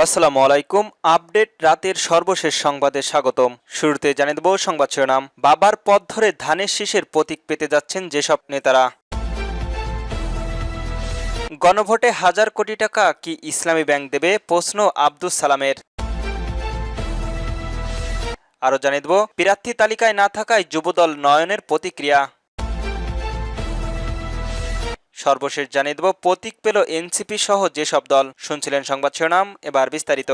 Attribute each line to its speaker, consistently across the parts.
Speaker 1: আসসালামু আলাইকুম। আপডেট রাতের সর্বশেষ সংবাদে স্বাগতম। শুরুতে জানিয়ে দেব সংবাদ শিরোনাম। বাবার পথ ধরে ধানের শীষের প্রতীক পেতে যাচ্ছেন যেসব নেতারা। গণভোটে হাজার কোটি টাকা কি ইসলামী ব্যাংক দেবে, প্রশ্ন আব্দুস সালামের। আরও জানিয়ে দেব প্রার্থী তালিকায় না থাকায় যুবদল নয়নের প্রতিক্রিয়া। সর্বশেষ জানিয়ে দেব প্রতীক পেল এনসিপি সহ যেসব দল। শুনছিলেন সংবাদ শিরোনাম, এবার বিস্তারিত।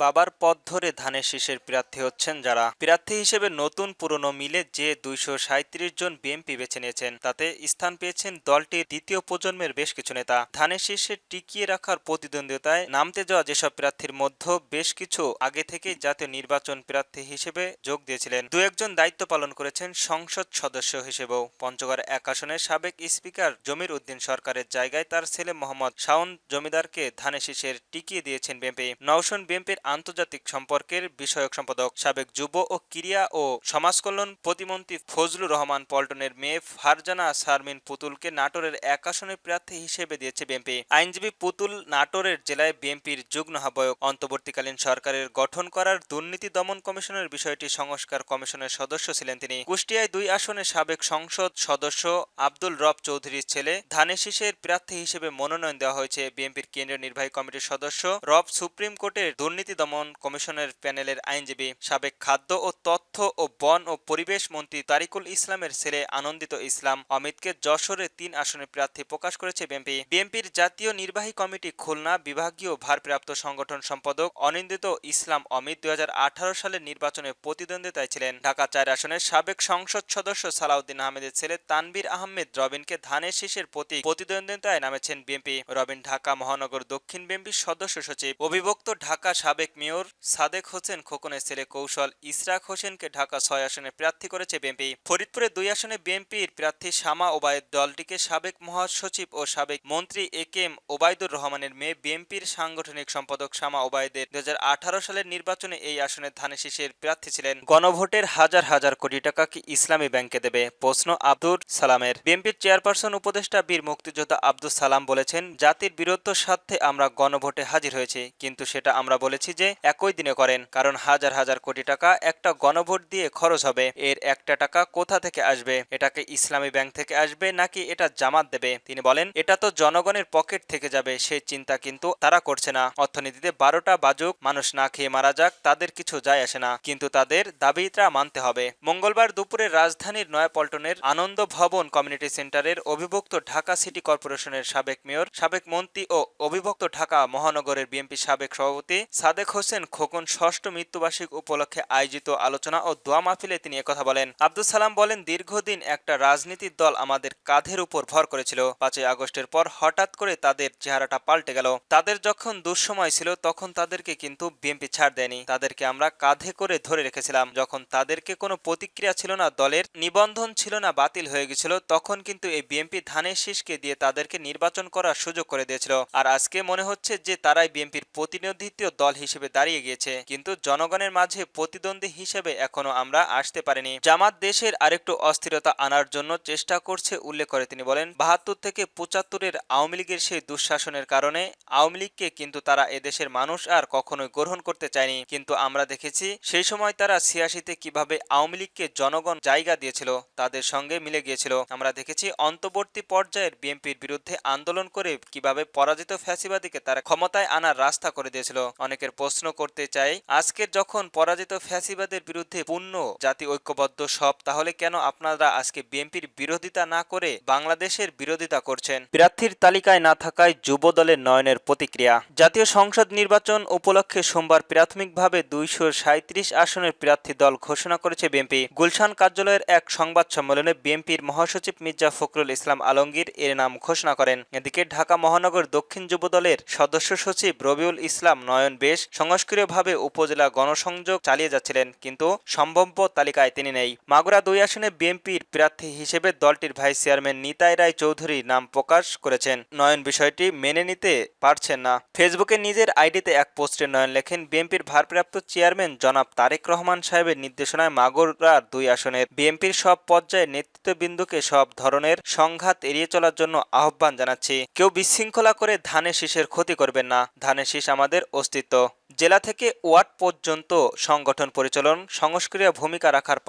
Speaker 1: বাবার পথ ধরে ধানের শীষের প্রার্থী হচ্ছেন যারা। প্রার্থী হিসেবে নতুন পুরনো মিলে যে 237 জন বিএনপি বেছে নিয়েছেন, তাতে স্থান পেয়েছেন দলটির দ্বিতীয় প্রজন্মের বেশ কিছু নেতা। ধানের শীষে টিকিয়ে রাখার প্রতিদ্বন্দ্বিতায় নামতে যাওয়া যেসব প্রার্থীর মধ্যে বেশ কিছু আগে থেকেই জাতীয় নির্বাচন প্রার্থী হিসেবে যোগ দিয়েছিলেন। দু একজন দায়িত্ব পালন করেছেন সংসদ সদস্য হিসেবেও। পঞ্চগড় এক আসনের সাবেক স্পিকার জমির উদ্দিন সরকারের জায়গায় তার ছেলে মোহাম্মদ শাওন জমিদারকে ধানের শীষের টিকিয়ে দিয়েছেন বিএনপি। নওশন বিএনপির আন্তর্জাতিক সম্পর্কের বিষয়ক সম্পাদক, সাবেক যুব ও ক্রীড়া ও সমাজকল্যাণ প্রতিমন্ত্রী ফজলুর রহমান পল্টনের মেয়ে ফারজানা শারমিন পুতুলকে নাটোরের এক আসনের প্রার্থী হিসেবে দিয়েছে বিএনপি। আইনজীবী পুতুল নাটোরের জেলায় বিএনপির যুগ্ম আহ্বায়ক। অন্তর্বর্তীকালীন সরকারের গঠন করার দুর্নীতি দমন কমিশনের বিষয়টি সংস্কার কমিশনের সদস্য ছিলেন তিনি। কুষ্টিয়ায় 2 আসনে সাবেক সংসদ সদস্য আব্দুল রব চৌধুরীর ছেলে ধানের শীষের প্রার্থী হিসেবে মনোনয়ন দেওয়া হয়েছে বিএনপির কেন্দ্রীয় নির্বাহী কমিটির সদস্য রব। সুপ্রিম কোর্টের দুর্নীতি দমন কমিশনের প্যানেলের আইনজীবী, সাবেক খাদ্য ও তথ্য ও বন ও পরিবেশ মন্ত্রী তারিকুল ইসলামের ছেলে আনন্দিত ইসলাম অমিতকে যশোরে 3 আসনের প্রার্থী প্রকাশ করেছে বিএনপি। বিএনপির জাতীয় নির্বাহী কমিটি খুলনা বিভাগীয় ভারপ্রাপ্ত সংগঠন সম্পাদক অনিন্দিত ইসলাম অমিত 2018 সালের নির্বাচনে প্রতিদ্বন্দ্বিতায় ছিলেন। ঢাকা 4 আসনের সাবেক সংসদ সদস্য সালাউদ্দিন আহমেদের ছেলে তানভীর আহমেদ রবিনকে ধানের শীষের প্রতিদ্বন্দ্বিতায় নামেছেন বিএনপি। রবিন ঢাকা মহানগর দক্ষিণ বিএনপির সদস্য সচিব। অবিভক্ত ঢাকা সাবেক মেয়র সাদেক হোসেন খোকনের ছেলে কৌশল ইসরাক হোসেনকে ঢাকা 6 আসনে প্রার্থী করেছে বিএনপি। ফরিদপুরে 2 আসনে বিএনপির প্রার্থী শামা ওবায়দ দলটিকে সাবেক মহাসচিব ও সাবেক মন্ত্রী একেএম ওবায়দুর রহমানের মেয়ে বিএনপির সাংগঠনিক সম্পাদক শামা ওবায়দের 2018 সালের নির্বাচনে এই আসনে ধানের শীষের প্রার্থী ছিলেন। গণভোটের হাজার হাজার কোটি টাকা কি ইসলামী ব্যাংকে দেবে, প্রশ্ন আব্দুল সালামের। বিএনপির চেয়ারপারসন উপদেষ্টা বীর মুক্তিযোদ্ধা আব্দুল সালাম বলেছেন, জাতির বীরত্ব স্বার্থে আমরা গণভোটে হাজির হয়েছি, কিন্তু সেটা আমরা বলেছি যে একই দিনে করেন, কারণ হাজার হাজার কোটি টাকা একটা গণভোট দিয়ে খরচ হবে। এর একটা টাকা কোথা থেকে আসবে? এটাকে ইসলামী ব্যাংক থেকে আসবে নাকি এটা জামাত দেবে? তিনি বলেন, এটা তো জনগণের পকেট থেকে যাবে, সেই চিন্তা কিন্তু তারা করছে না। অর্থনীতিতে 12টা বাজুক, মানুষ না খেয়ে মারা যাক, তাদের কিছু যায় আসে না, কিন্তু তাদের দাবিটা মানতে হবে। মঙ্গলবার দুপুরে রাজধানীর নয়াপল্টনের আনন্দ ভবন কমিউনিটি সেন্টারের অবিভক্ত ঢাকা সিটি কর্পোরেশনের সাবেক মেয়র, সাবেক মন্ত্রী ও অবিভক্ত ঢাকা মহানগরের বিএনপি সাবেক সভাপতি সাদেক হোসেন খোকন ষষ্ঠ মৃত্যুবার্ষিকী উপলক্ষে আয়োজিত আলোচনা ও দোয়া মাহফিলে তিনি একথা বলেন। আব্দুল সালাম বলেন, দীর্ঘদিন একটা রাজনীতির দল আমাদের কাঁধের উপর ভর করেছিল। 5ই আগস্টের পর হঠাৎ করে তাদের চেহারাটা পাল্টে গেল। তাদের যখন দুঃসময় ছিল তখন তাদেরকে কিন্তু বিএনপি ছাড় দেয়নি, তাদেরকে আমরা কাঁধে করে ধরে রেখেছিলাম। যখন তাদেরকে কোনো প্রতিক্রিয়া ছিল না, দলের নিবন্ধন ছিল না, বাতিল হয়ে গেছিল, তখন কিন্তু এই বিএনপি ধানের শীষকে দিয়ে তাদেরকে নির্বাচন করার সুযোগ করে দিয়েছিল। আর আজকে মনে হচ্ছে যে তারাই বিএনপির প্রতিনিধিত্ব দল হিসেবে দাঁড়িয়ে গিয়েছে, কিন্তু জনগণের মাঝে প্রতিদ্বন্দ্বী হিসেবে এখনো আমরা আসতে পারিনি। জামাত দেশের আরেকটু অস্থিরতা আনার জন্য চেষ্টা করছে উল্লেখ করে তিনি বলেন, 72 থেকে 75-এর আওয়ামী লীগের সেই দুঃশাসনের কারণে আওয়ামী লীগকে কিন্তু তারা এদেশের মানুষ আর কখনোই গ্রহণ করতে চায়নি, কিন্তু আমরা দেখেছি সেই সময় তারা 86-তে কিভাবে আওয়ামী লীগকে জনগণ জায়গা দিয়েছিল, তাদের সঙ্গে মিলে গিয়েছিল। আমরা দেখেছি অন্তর্বর্তী পর্যায়ের বিএনপির বিরুদ্ধে আন্দোলন করে কিভাবে পরাজিত ফ্যাসিবাদীকে তারা ক্ষমতায় আনার রাস্তা করে দিয়েছিল। অনেকের প্রশ্ন করতে চাই, আজকের যখন পরাজিত ফ্যাসিবাদের বিরুদ্ধে পূর্ণ জাতি ঐক্যবদ্ধ সব, তাহলে কেন আপনারা আজকে বিএনপির বিরোধিতা না করে বাংলাদেশের বিরোধিতা করছেন? প্রার্থীর তালিকায় না থাকায় যুব দলের নয়নের প্রতিক্রিয়া। জাতীয় সংসদ নির্বাচন উপলক্ষে সোমবার প্রাথমিকভাবে 237 আসনের প্রার্থী দল ঘোষণা করেছে বিএনপি। গুলশান কার্যালয়ের এক সংবাদ সম্মেলনে বিএনপির মহাসচিব মির্জা ফখরুল ইসলাম আলমগীর এর নাম ঘোষণা করেন। এদিকে ঢাকা মহানগর দক্ষিণ যুব দলের সদস্য সচিব রবিউল ইসলাম নয়ন বেশ সংস্ক্রিয়ভাবে উপজেলা গণসংযোগ চালিয়ে যাচ্ছিলেন, কিন্তু সম্ভাব্য তালিকায় তিনি নেই। মাগুরা ২ আসনে বিএনপির প্রার্থী হিসেবে দলটির ভাইস চেয়ারম্যান নিতাই রায় চৌধুরী নাম প্রকাশ করেছেন। নয়ন বিষয়টি মেনে নিতে পারছেন না। ফেসবুকে নিজের আইডিতে এক পোস্টে নয়ন লেখেন, বিএনপির ভারপ্রাপ্ত চেয়ারম্যান জনাব তারেক রহমান সাহেবের নির্দেশনায় মাগুরা ২ আসনের বিএনপির সব পর্যায়ের নেতৃত্ববৃন্দকে সব ধরনের সংঘাত এড়িয়ে চলার জন্য আহ্বান জানাচ্ছি। কেউ বিশৃঙ্খলা করে ধানের শীষের ক্ষতি করবেন না। ধানের শীষ আমাদের অস্তিত্ব। জেলা থেকে ওয়ার্ড পর্যন্ত সংগঠন পরিচালন সংস্ক্রিয় ভূমিকা রাখার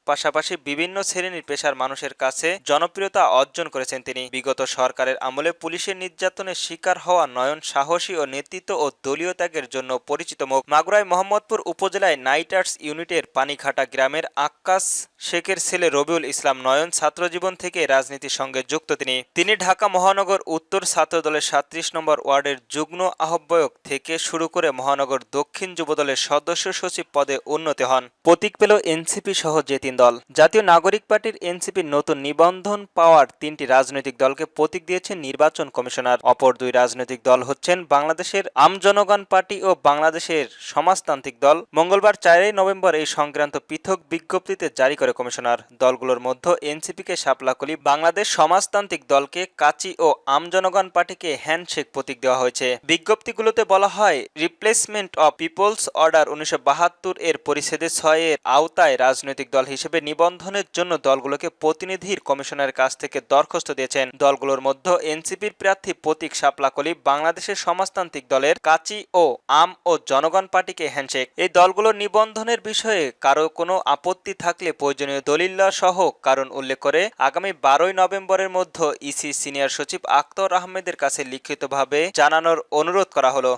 Speaker 1: পাশাপাশি বিভিন্ন শ্রেণীর পেশার মানুষের কাছে জনপ্রিয়তা অর্জন করেছেন তিনি। বিগত সরকারের আমলে পুলিশের নির্যাতনের শিকার হওয়া নয়ন সাহসী ও নেতৃত্ব ও দলীয় ত্যাগের জন্য পরিচিত মুখ। মাগুরায় মোহাম্মদপুর উপজেলায় নাইটার্স ইউনিটের পানিঘাটা গ্রামের আক্কাস শেখের ছেলে রবিউল ইসলাম নয়ন ছাত্রজীবন থেকে রাজনীতির সঙ্গে যুক্ত। তিনি ঢাকা মহানগর উত্তর ছাত্রদলের ৩৭ নম্বর ওয়ার্ডের যুগ্ম আহ্বায়ক থেকে শুরু করে মহানগর দক্ষিণ যুবদলের সদস্য সচিব পদে উন্নতি হন। প্রতীক পেল এনসিপি সহ যে ৩ দল। জাতীয় নাগরিক পার্টির এনসিপির নতুন নিবন্ধন পাওয়ার ৩টি রাজনৈতিক দলকে প্রতীক দিয়েছেন নির্বাচন কমিশনার। অপর ২ রাজনৈতিক দল হচ্ছেন বাংলাদেশের আমজনগণ পার্টি ও বাংলাদেশের সমাজতান্ত্রিক দল। মঙ্গলবার ৪ নভেম্বর এই সংক্রান্ত পৃথক বিজ্ঞপ্তিতে জারি করে কমিশনার। দলগুলোর মধ্যে এনসিপিকে শাপলাকলি, বাংলাদেশ সমাজতান্ত্রিক দলকে কাচি ও আমজনগণ পার্টিকে হ্যান্ডশেক প্রতীক দেওয়া হয়েছে। বিজ্ঞপ্তিগুলোতে বলা হয়, রিপ্লেসমেন্ট অব পিপলস অর্ডার ১৯৭২ এর পরিচ্ছেদে ৬ এর আওতায় রাজনৈতিক দল হিসেবে নিবন্ধনের জন্য দলগুলোকে প্রতিনিধির কমিশনারের কাছ থেকে দরখাস্ত দিয়েছেন। দলগুলোর মধ্যে এনসিপির প্রার্থী প্রতীক শাপলাকলি, বাংলাদেশের সমাজতান্ত্রিক দলের কাচি ও আম ও জনগণ পার্টিকে হ্যান্ডশেক। এই দলগুলোর নিবন্ধনের বিষয়ে কারো কোনো আপত্তি থাকলে প্রয়োজনীয় দলিল সহ কারণ উল্লেখ করে আগামী ১২ নভেম্বরের মধ্যে ইসি সিনিয়র সচিব আক্তার আহমেদের কাছে লিখিতভাবে জানানোর অনুরোধ করা হলো।